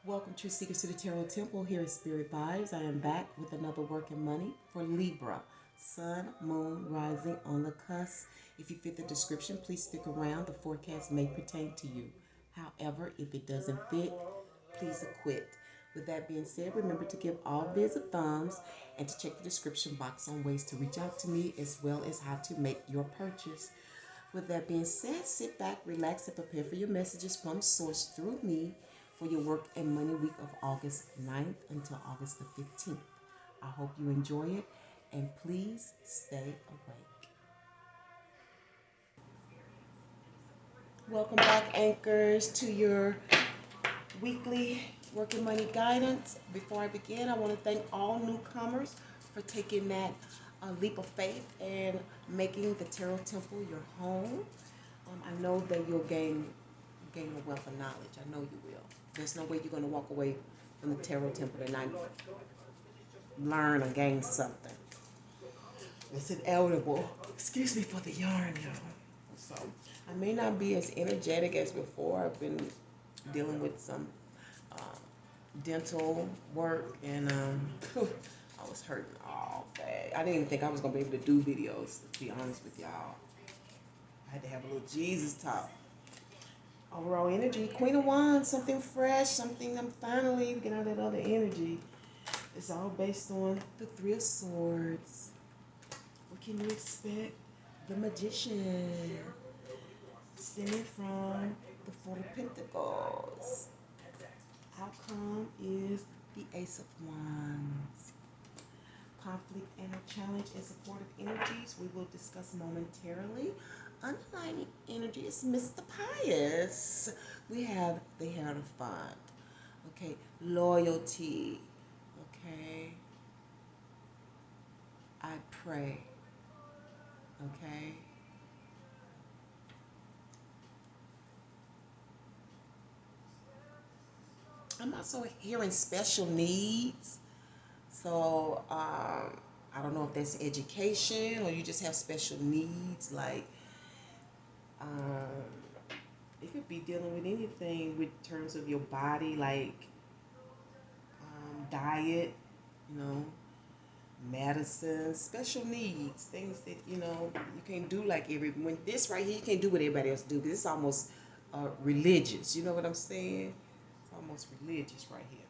Welcome, true seekers, to the Tarot Temple here at Spirit Vibes. I am back with another work in money for Libra. Sun, moon, rising on the cusp. If you fit the description, please stick around. The forecast may pertain to you. However, if it doesn't fit, please quit. With that being said, remember to give all vids a thumbs and to check the description box on ways to reach out to me as well as how to make your purchase. With that being said, sit back, relax, and prepare for your messages from Source through me for your work and money week of August 9th until August the 15th. I hope you enjoy it, and please stay awake. Welcome back, anchors, to your weekly work and money guidance. Before I begin, I want to thank all newcomers for taking that leap of faith and making the Tarot Temple your home. I know that you'll gain a wealth of knowledge. I know you will. There's no way you're going to walk away from the Tarot Temple and not learn or gain something. It's inevitable. Excuse me for the yarn, y'all. So I may not be as energetic as before. I've been dealing with some dental work, and I was hurting all day. I didn't even think I was going to be able to do videos, to be honest with y'all. I had to have a little Jesus talk. Overall energy, Queen of Wands, something fresh, something I'm finally getting out of that other energy. It's all based on the Three of Swords. What can you expect? The Magician, stemming from the Four of Pentacles. Outcome is the Ace of Wands. Conflict and a challenge and supportive energies we will discuss momentarily. Underlying energy is Mr. Pious. We have the Hierophant. Okay, loyalty. Okay, I pray. Okay. I'm also hearing special needs. So I don't know if that's education or you just have special needs, like it could be dealing with anything with terms of your body, like diet, medicine, special needs, things that you can't do like when this right here, you can't do what everybody else do, because it's almost religious. You know what I'm saying? It's almost religious right here.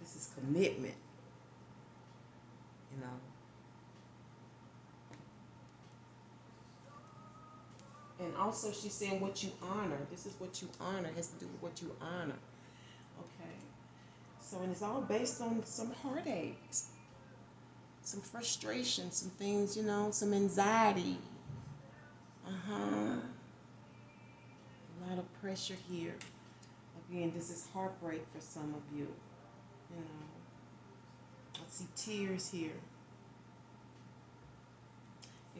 This is commitment, you know. And also she's saying what you honor. This is what you honor. It has to do with what you honor. Okay. So, and it's all based on some heartaches, some frustration, some things, some anxiety. A lot of pressure here. Again, this is heartbreak for some of you. I see tears here.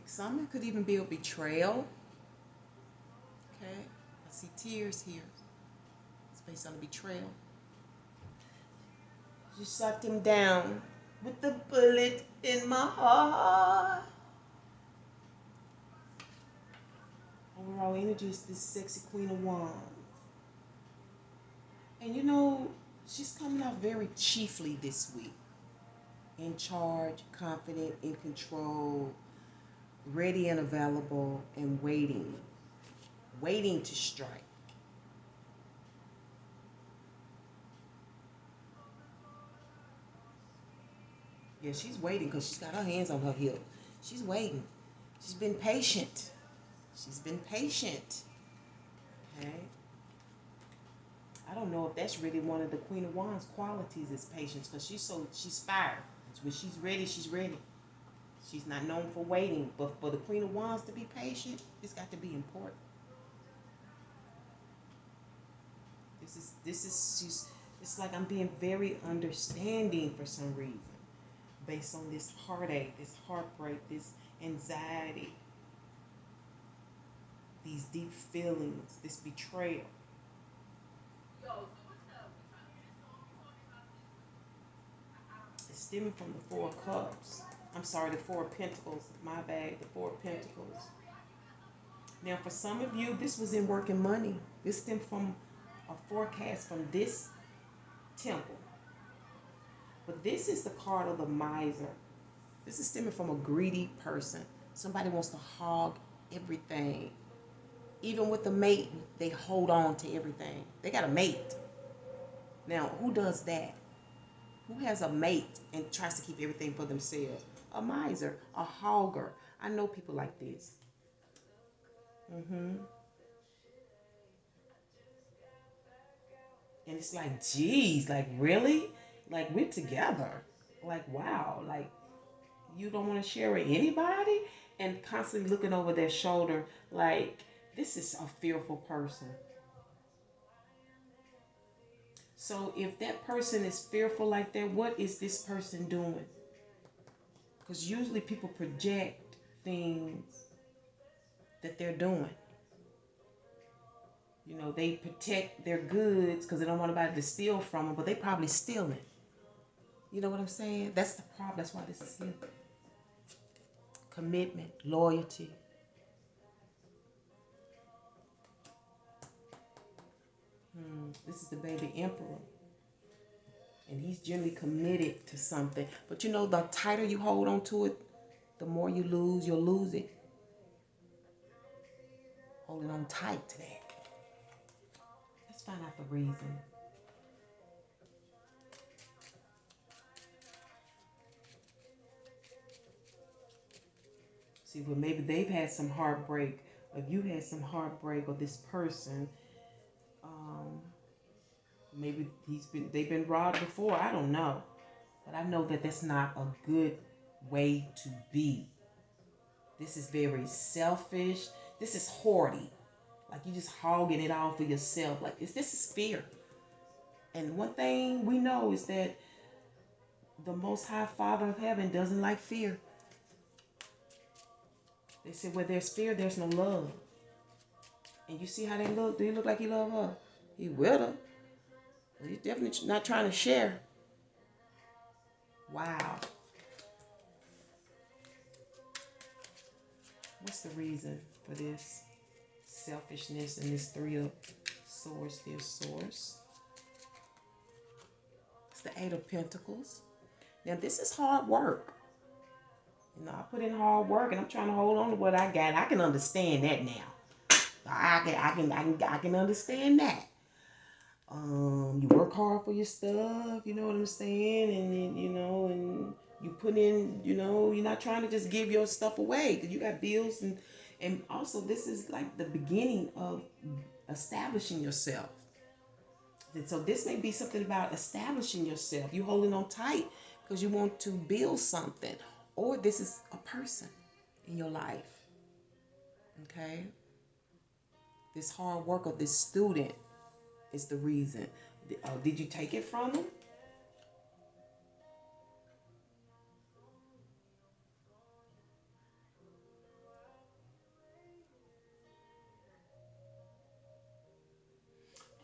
Some could even be a betrayal. Okay, I see tears here. It's based on a betrayal. You shot him down with the bullet in my heart. Overall energy is this sexy Queen of Wands. And she's coming out very chiefly this week. In charge, confident, in control, ready and available, and waiting. Waiting to strike. Yeah, she's waiting because she's got her hands on her hip. She's waiting. She's been patient. She's been patient. Okay? I don't know if that's really one of the Queen of Wands qualities is patience, because she's fire. When she's ready, she's ready. She's not known for waiting, but for the Queen of Wands to be patient, it's got to be important. It's like I'm being very understanding for some reason, based on this heartache, this heartbreak, this anxiety, these deep feelings, this betrayal. It's stemming from the Four of Cups. I'm sorry, the Four of Pentacles. My bad, the Four of Pentacles. Now, for some of you, this was in work and money. This stemmed from a forecast from this temple. But this is the card of the miser. This is stemming from a greedy person. Somebody wants to hog everything. Even with the mate, they hold on to everything. They got a mate. Now, who does that? Who has a mate and tries to keep everything for themselves? A miser, a hogger. I know people like this. And it's like, geez, like really? Like we're together. Like wow. Like you don't want to share with anybody? And constantly looking over their shoulder like this is a fearful person. So if that person is fearful like that, what is this person doing? Because usually people project things that they're doing. You know, they protect their goods because they don't want anybody to steal from them, but they probably stealing. You know what I'm saying? That's the problem. That's why this is here. Commitment, loyalty. This is the baby emperor. And he's generally committed to something. But you know, the tighter you hold on to it, the more you lose, you'll lose it. Holding on tight to that. Let's find out the reason. See, well, maybe they've had some heartbreak, or you had some heartbreak, or this person, maybe they've been robbed before. I don't know, but I know that that's not a good way to be. This is very selfish. This is hoardy. Like you just hogging it all for yourself. Like this is fear. And one thing we know is that the Most High Father of Heaven doesn't like fear. They said where there's fear, there's no love. And you see how they look? Do he look like he love her? He with her. But he's definitely not trying to share. Wow. What's the reason for this selfishness and this Three of Swords, dear source? It's the Eight of Pentacles. Now this is hard work. You know, I put in hard work and I'm trying to hold on to what I got. I can understand that now. I can understand that. You work hard for your stuff, you know what I'm saying? And you know, and you put in, you know, you're not trying to just give your stuff away because you got bills and also this is like the beginning of establishing yourself. And so this may be something about establishing yourself. You holding on tight because you want to build something. Or this is a person in your life. Okay? This hard work of this student is the reason. Did you take it from them?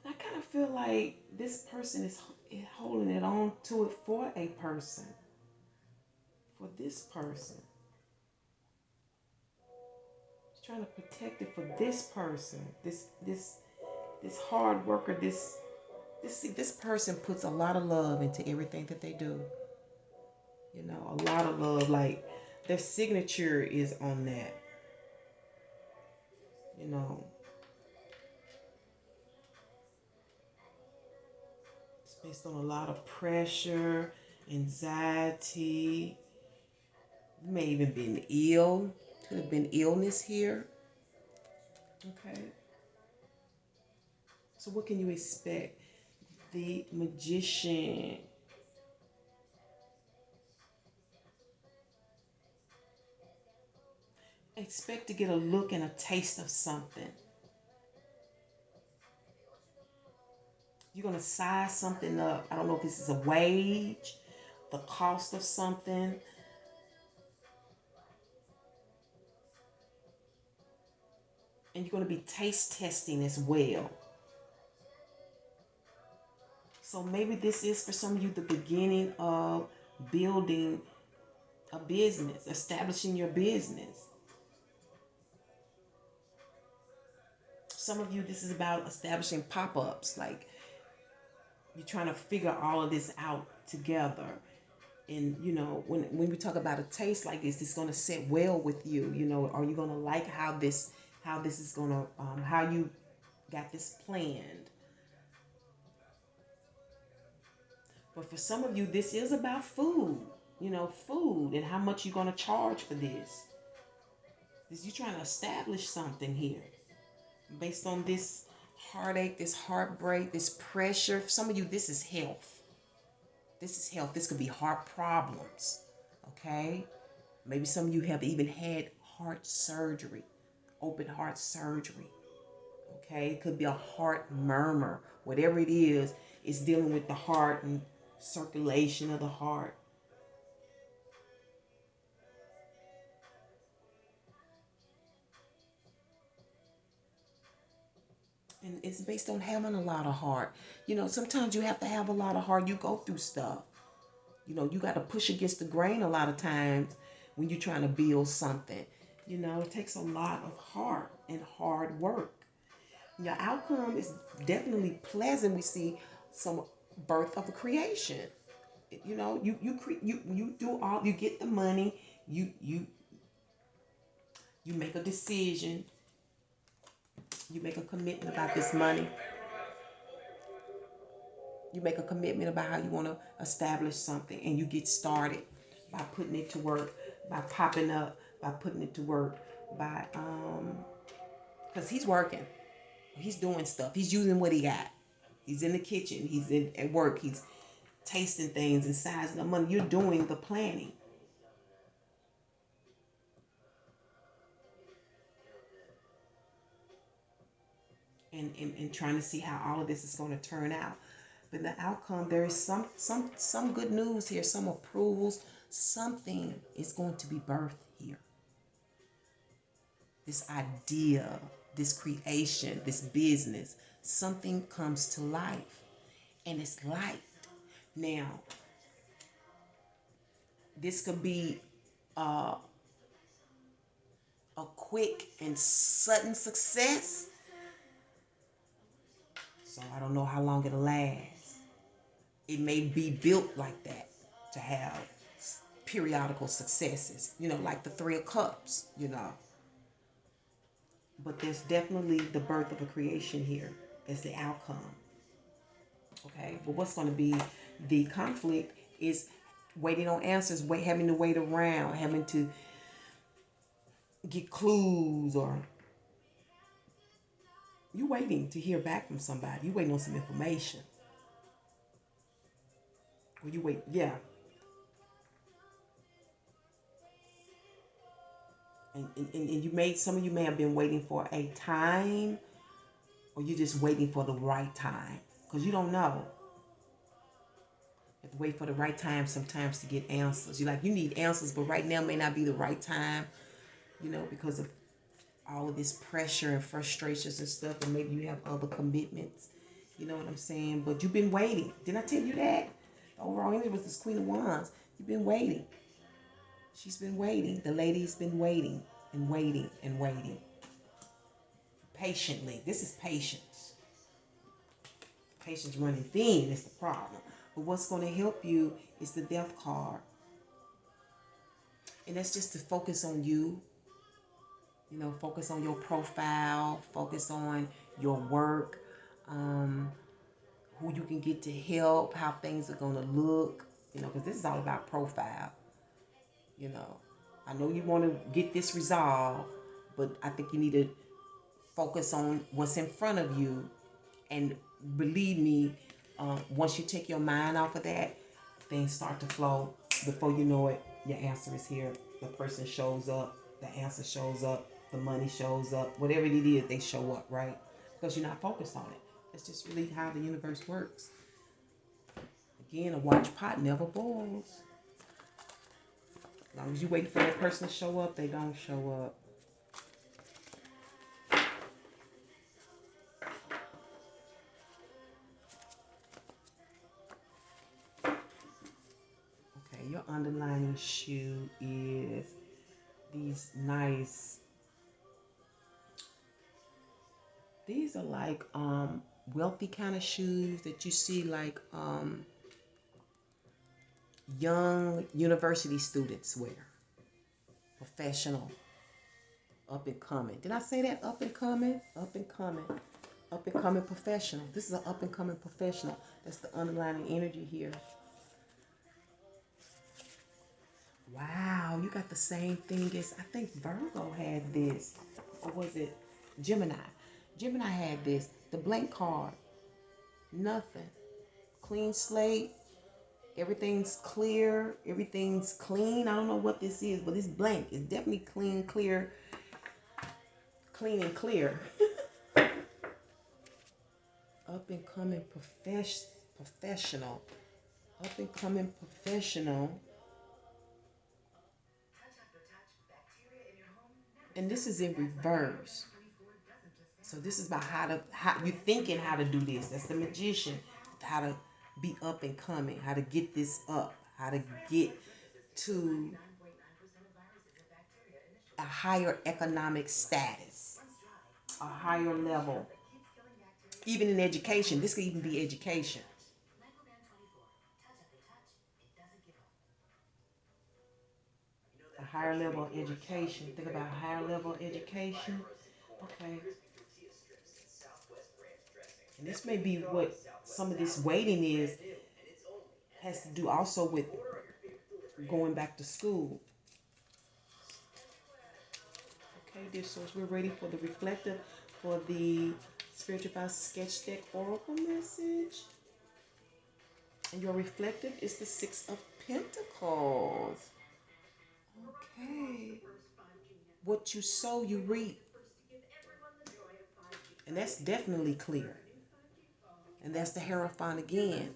And I kind of feel like this person is holding it on to it for a person. For this person. He's trying to protect it for this person. This hard worker, this person puts a lot of love into everything that they do. You know, a lot of love. Like their signature is on that. You know, it's based on a lot of pressure, anxiety. You may even been ill. Could have been illness here. Okay. So what can you expect? The Magician. Expect to get a look and a taste of something. You're going to size something up. I don't know if this is a wage, the cost of something. And you're going to be taste testing as well. So maybe this is for some of you the beginning of building a business, establishing your business. some of you, this is about establishing pop-ups. Like, you're trying to figure all of this out together. And, you know, when we talk about a taste like this, it's going to sit well with you. You know, are you going to like how this is going to, how you got this planned? But for some of you, this is about food. You know, food and how much you're going to charge for this. You're trying to establish something here based on this heartache, this heartbreak, this pressure. For some of you, this is health. This is health. This could be heart problems. Okay? Maybe some of you have even had heart surgery, open heart surgery. Okay? It could be a heart murmur. Whatever it is, it's dealing with the heart and circulation of the heart. And it's based on having a lot of heart. You know, sometimes you have to have a lot of heart. You go through stuff. You know, you got to push against the grain a lot of times when you're trying to build something. You know, it takes a lot of heart and hard work. Your outcome is definitely pleasant. We see some birth of a creation. You know, you do all, you get the money, you make a decision, you make a commitment about this money. You make a commitment about how you want to establish something, and you get started by putting it to work, by popping up, by putting it to work, by because he's working, he's doing stuff, he's using what he got, he's in the kitchen, he's at work, he's tasting things and sizing the money. You're doing the planning. And trying to see how all of this is going to turn out. But the outcome, there is some good news here, some approvals. Something is going to be birthed here. This idea, this creation, this business, something comes to life. And it's light. Now, this could be a quick and sudden success. So I don't know how long it'll last. It may be built like that to have periodical successes, you know, like the Three of Cups, you know. But there's definitely the birth of a creation here as the outcome. Okay, but what's going to be the conflict is waiting on answers, having to wait around, having to get clues, or you waiting to hear back from somebody. You waiting on some information. Or you wait, yeah. And you made, some of you may have been waiting for a time, or you're just waiting for the right time. Because you don't know. You have to wait for the right time sometimes to get answers. You're like, you need answers, but right now may not be the right time, you know, because of all of this pressure and frustrations and stuff, and maybe you have other commitments. You know what I'm saying? But you've been waiting. Didn't I tell you that? The overall energy was this Queen of Wands. You've been waiting. She's been waiting. The lady's been waiting and waiting and waiting. Patiently. This is patience. Patience running thin is the problem. But what's going to help you is the Death card. And that's just to focus on you. You know, focus on your profile. Focus on your work. Who you can get to help. How things are going to look. You know, because this is all about profile. You know, I know you want to get this resolved, but I think you need to focus on what's in front of you. And believe me, once you take your mind off of that, things start to flow. Before you know it, your answer is here. The person shows up. The answer shows up. The money shows up. Whatever it is, they show up, right? Because you're not focused on it. That's just really how the universe works. Again, a watch pot never boils. As long as you wait for that person to show up, they don't show up. Okay, your underlying issue is these nice These are like wealthy kind of shoes that you see like young university students wear. Professional, up and coming. Did I say that? Up and coming? Up and coming. Up and coming professional. This is an up and coming professional. That's the underlying energy here. Wow, you got the same thing as, I think Virgo had this. Or was it Gemini? Gemini had this. The blank card. Nothing. Clean slate. Everything's clear. Everything's clean. I don't know what this is, but it's blank. It's definitely clean, clear. Clean and clear. Up and coming professional. Up and coming professional. And this is in reverse. So this is about how you thinking how to do this. That's the magician. How to be up and coming. How to get this up. How to get to a higher economic status. A higher level. Even in education. This could even be education. A higher level of education. Think about a higher level of education. Okay. And this may be what some of this waiting is, has to do also with going back to school. Okay, dear souls, we're ready for the reflective, for the Spiritual Vibes Sketch Deck Oracle message. And your reflective is the Six of Pentacles. Okay. What you sow, you reap. And that's definitely clear. And that's the Hierophant again.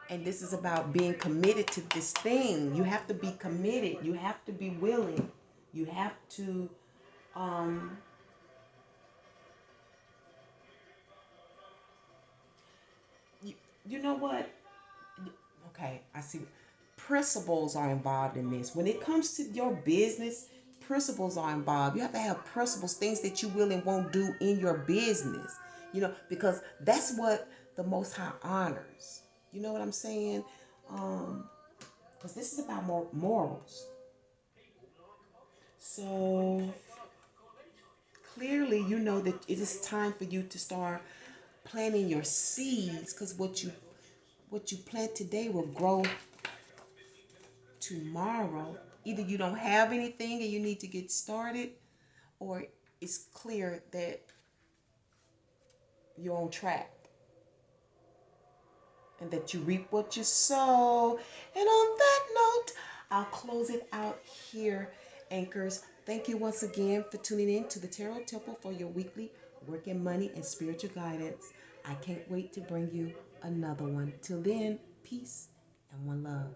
And this is about being committed to this thing. You have to be committed. You have to be willing. You have to you know what? Okay, I see. Principles are involved in this. When it comes to your business, principles are involved. You have to have principles, things that you will and won't do in your business. You know, because that's what the Most High honors. You know what I'm saying? Because this is about morals. So clearly, you know that it is time for you to start planting your seeds, because what you plant today will grow tomorrow. Either you don't have anything and you need to get started, or it's clear that you're on track and that you reap what you sow. And on that note, I'll close it out here, anchors. Thank you once again for tuning in to the Tarot Temple for your weekly work and money and spiritual guidance. I can't wait to bring you another one. Till then, peace and one love.